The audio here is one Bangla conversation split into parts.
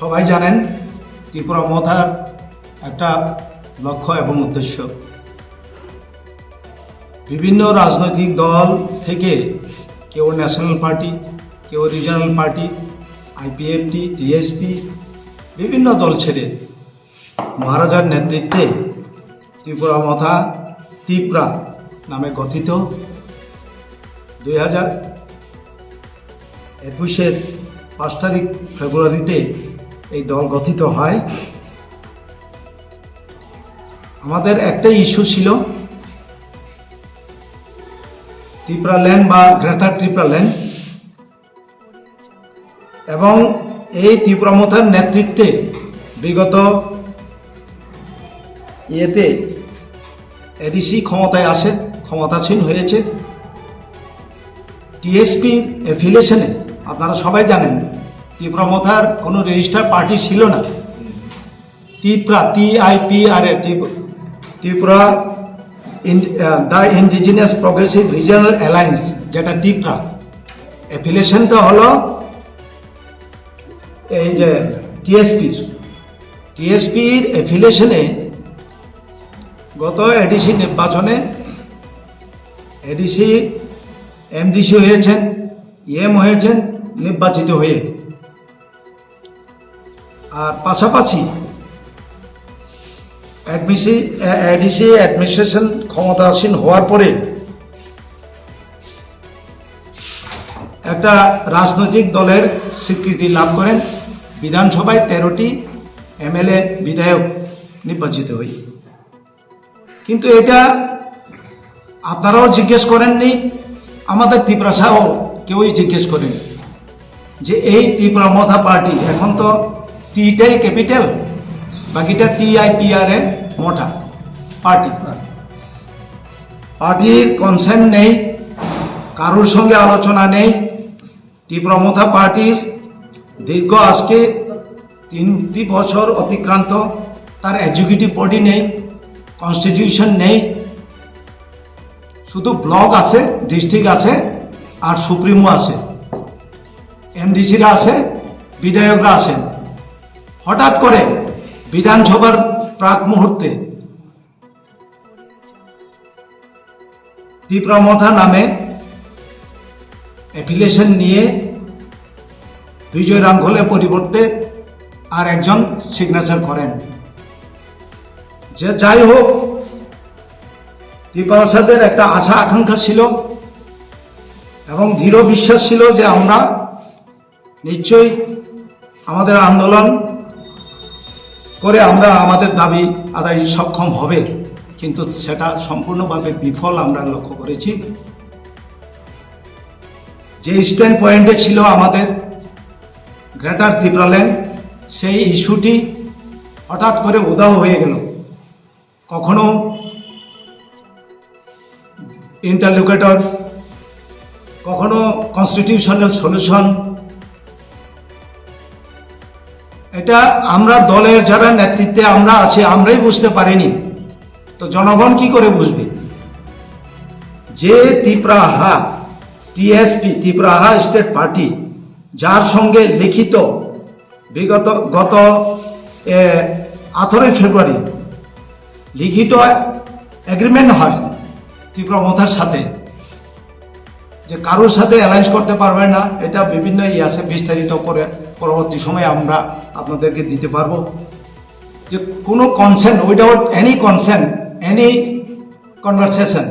সবাই জানেন ত্রিপুরা মথার একটা লক্ষ্য এবং উদ্দেশ্য বিভিন্ন রাজনৈতিক দল থেকে কেউ ন্যাশনাল পার্টি, কেউ রিজনাল পার্টি, আইপিএফটি, টিএসপি বিভিন্ন দল ছেড়ে মহারাজার নেতৃত্বে ত্রিপুরা মথা ত্রিপুরা নামে গঠিত 2021-এর 5 তারিখ ফেব্রুয়ারিতে এই দল গঠিত হয়। আমাদের একটাই ইস্যু ছিল ত্রিপুরা ল্যান্ড বা গ্রেটার ত্রিপুরা ল্যান্ড, এবং এই ত্রিপুরা মথার নেতৃত্বে বিগত এডিসি ক্ষমতাসীন হয়েছে। টিএসপির অ্যাফিলিয়েশনে আপনারা সবাই জানেন ত্রিপুরা মথার কোনো রেজিস্টার পার্টি ছিল না। Tripura TIPRA Tripura the indigenous progressive regional alliance, যেটা ত্রিপুরা অ্যাফিলিয়েশনটা হলো এই যে টিএসপির অ্যাফিলিয়েশনে গত এডিসি নির্বাচনে এডিসি এমডিসি হয়েছেন, এম হয়েছেন নির্বাচিত হয়ে। আর পাশাপাশি এডিসি অ্যাডমিনিস্ট্রেশন ক্ষমতাসীন হওয়ার পরে একটা রাজনৈতিক দলের স্বীকৃতি লাভ করেন, বিধানসভায় 13টি MLA বিধায়ক নির্বাচিত হই। কিন্তু এটা আপনারাও জিজ্ঞেস করেননি, আমাদের ত্রিপুরা সাহ কেউই জিজ্ঞেস করেন যে এই ত্রিপুরা মথা পার্টি এখন তো টিটাই ক্যাপিটাল, বাকিটা TIPRA মঠা পার্টির কনসেন্ট নেই, কারোর সঙ্গে আলোচনা নেই। ত্রিপুরা মথা পার্টির দীর্ঘ আজকে 3 বছর অতিক্রান্ত, তার এক্সিকিউটিভ বডি নেই, কনস্টিটিউশন নেই, শুধু ব্লক আছে, ডিস্ট্রিক্ট আছে, আর সুপ্রিমো আছে, এমডিসিরা আছে, বিধায়করা আছেন। হঠাৎ করে বিধানসভার প্রাক মুহূর্তে ত্রিপুরা মথা নামে অ্যাফিলিয়েশন নিয়ে বিজয় রামঘলের পরিবর্তে আর একজন সিগনেচার করেন। যে যাই হোক, ত্রিপুরাসাদের একটা আশা আকাঙ্ক্ষা ছিল এবং দৃঢ় বিশ্বাস ছিল যে আমরা নিশ্চয়ই আমাদের আন্দোলন করে আমরা আমাদের দাবি আদায় সক্ষম হবে, কিন্তু সেটা সম্পূর্ণভাবে বিফল আমরা লক্ষ্য করেছি। যে স্ট্যান্ড পয়েন্টে ছিল আমাদের গ্রেটার ত্রিপুরা ল্যান্ড, সেই ইস্যুটি হঠাৎ করে উধাও হয়ে গেল। কখনো ইন্টারলোকেটর, কখনো কনস্টিটিউশনাল সলিউশন, এটা আমরা দলের যারা নেতৃত্বে আমরা আছি আমরাই বুঝতে পারিনি, তো জনগণ কি করে বুঝবে? যে ত্রিপুরাহা TSP ত্রিপুরাহা স্টেট পার্টি, যার সঙ্গে লিখিত গত 18 ফেব্রুয়ারি লিখিত এগ্রিমেন্ট হয় ত্রিপুরা মথার সাথে যে কারোর সাথে অ্যালায়েন্স করতে পারবে না, এটা বিভিন্ন আছে, বিস্তারিত করে পরবর্তী সময়ে আমরা আপনাদেরকে দিতে পারবো। যে কোনো consent, without any consent, any conversation,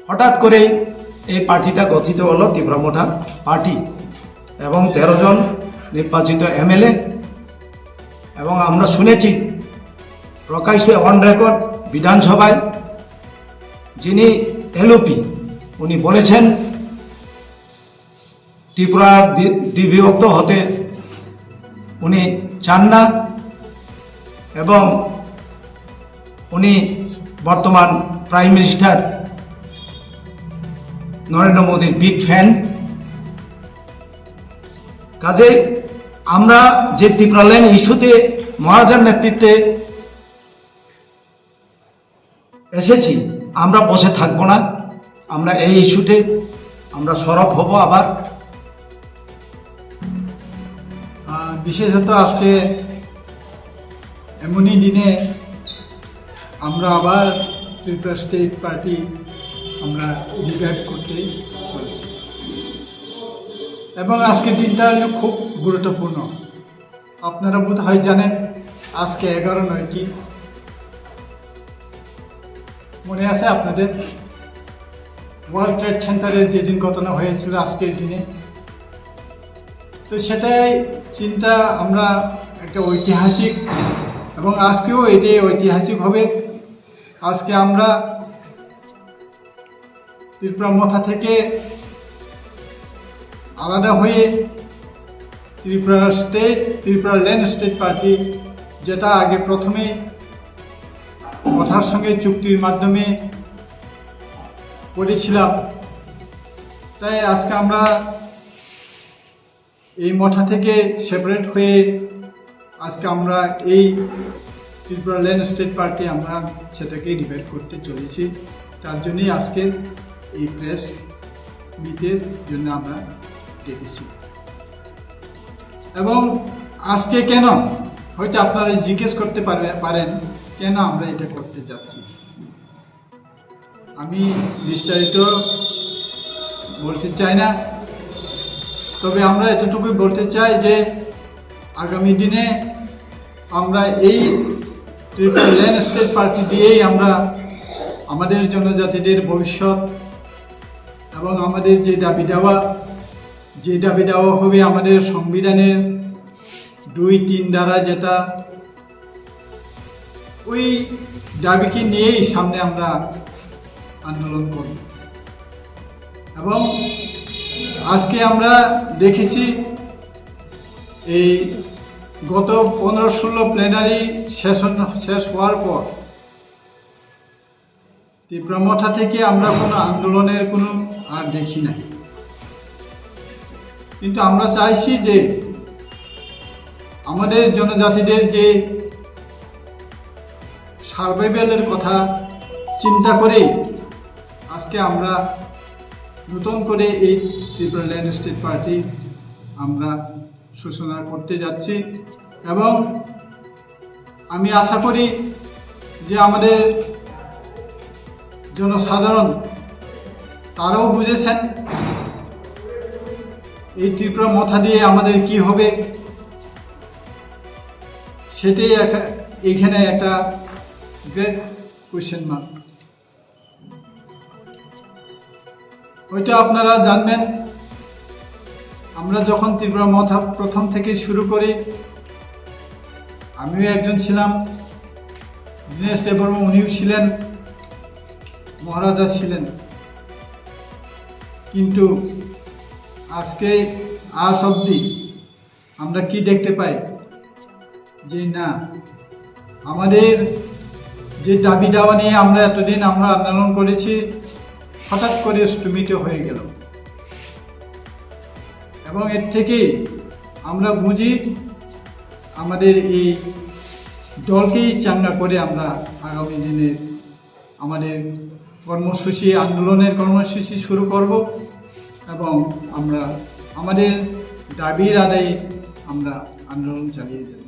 হঠাৎ করে এই পার্টিটা গঠিত হলো ত্রিপুরা মথা পার্টি, এবং 13 জন নির্বাচিত MLA। এবং আমরা শুনেছি প্রকাশ্যে অন রেকর্ড বিধানসভায় যিনি LOP উনি বলেছেন ত্রিপুরা দ্বিবিভক্ত হতে উনি চান না, এবং উনি বর্তমান প্রাইম মিনিস্টার নরেন্দ্র মোদীর বিগ ফ্যান। কাজে আমরা যে ত্রিপুরা ল্যান্ড ইস্যুতে মহারাজার নেতৃত্বে এসেছি, আমরা বসে থাকবো না। আমরা এই ইস্যুতে আমরা সরব হব আবার। বিশেষত আজকে এমনই দিনে আমরা আবার ত্রিপুরা স্টেট পার্টি আমরা রিভাইভ করতে চলছি এবং আজকের দিনটা হলো খুব গুরুত্বপূর্ণ। আপনারা বোধ হয় জানেন আজকে 11/9 মনে আছে আপনাদের ওয়ার্ল্ড ট্রেড সেন্টারের যেদিন ঘটনা হয়েছিল আজকের দিনে। তো সেটাই চিন্তা আমরা একটা ঐতিহাসিক এবং আজকেও এটাই ঐতিহাসিক হবে। আজকে আমরা ত্রিপুরা মথা থেকে আলাদা হয়ে ত্রিপুরা ল্যান্ড স্টেট পার্টি, যেটা আগে প্রথমে মথার সঙ্গে চুক্তির মাধ্যমে করেছিলাম, তাই আজকে আমরা এই মঠা থেকে সেপারেট হয়ে আজকে আমরা এই ত্রিপুরা ল্যান্ড স্টেট পার্টি আমরা সেটাকে রিভাইভ করতে চলেছি। তার জন্যই আজকে এই প্রেস মিটের জন্য আমরা ডেকেছি। এবং আজকে কেন, হয়তো আপনারা জিজ্ঞেস করতে পারেন কেন আমরা এটা করতে যাচ্ছি। আমি বিস্তারিত বলতে চাই না, তবে আমরা এতটুকু বলতে চাই যে আগামী দিনে আমরা এই ত্রিপুরা ল্যান্ড স্টেট পার্টি দিয়েই আমরা আমাদের জনজাতিদের ভবিষ্যৎ এবং আমাদের যে দাবি দেওয়া হবে আমাদের সংবিধানের 2-3 ধারা, যেটা ওই দাবিকে নিয়েই সামনে আমরা আন্দোলন করব। এবং আজকে আমরা দেখেছি এই গত 15-16 প্লেনারি শেষ হওয়ার পর ত্রিপুরা মঠা থেকে আমরা কোনো আন্দোলনের কোনো আর দেখি নাই। কিন্তু আমরা চাইছি যে আমাদের জনজাতিদের যে সার্ভাইভালের কথা চিন্তা করে আজকে আমরা নতুন করে এই ত্রিপুরা ল্যান্ড স্টেট পার্টি আমরা সূচনা করতে যাচ্ছি। এবং আমি আশা করি যে আমাদের জনসাধারণ তারাও বুঝেছেন এই ত্রিপুরা মথা দিয়ে আমাদের কি হবে, সেটাই এইখানে একটা গ্রেট কোয়েশ্চেন মার্ক। ওইটা আপনারা জানবেন, আমরা যখন ত্রিপুরা মথা প্রথম থেকে শুরু করি, আমিও একজন ছিলাম, দীনেশ দেববর্মা উনিও ছিলেন, মহারাজা ছিলেন। কিন্তু আজকে আজ অবধি আমরা কি দেখতে পাই যে না, আমাদের যে দাবি দাওয়া নিয়ে আমরা এতদিন আমরা আন্দোলন করেছি হঠাৎ করে স্থগিত হয়ে গেল। এবং এর থেকেই আমরা বুঝি আমাদের এই দলকেই চাঙ্গা করে আমরা আগামী দিনে আমাদের আন্দোলনের কর্মসূচি শুরু করব এবং আমরা আমাদের দাবির আদায়ে আমরা আন্দোলন চালিয়ে যাব।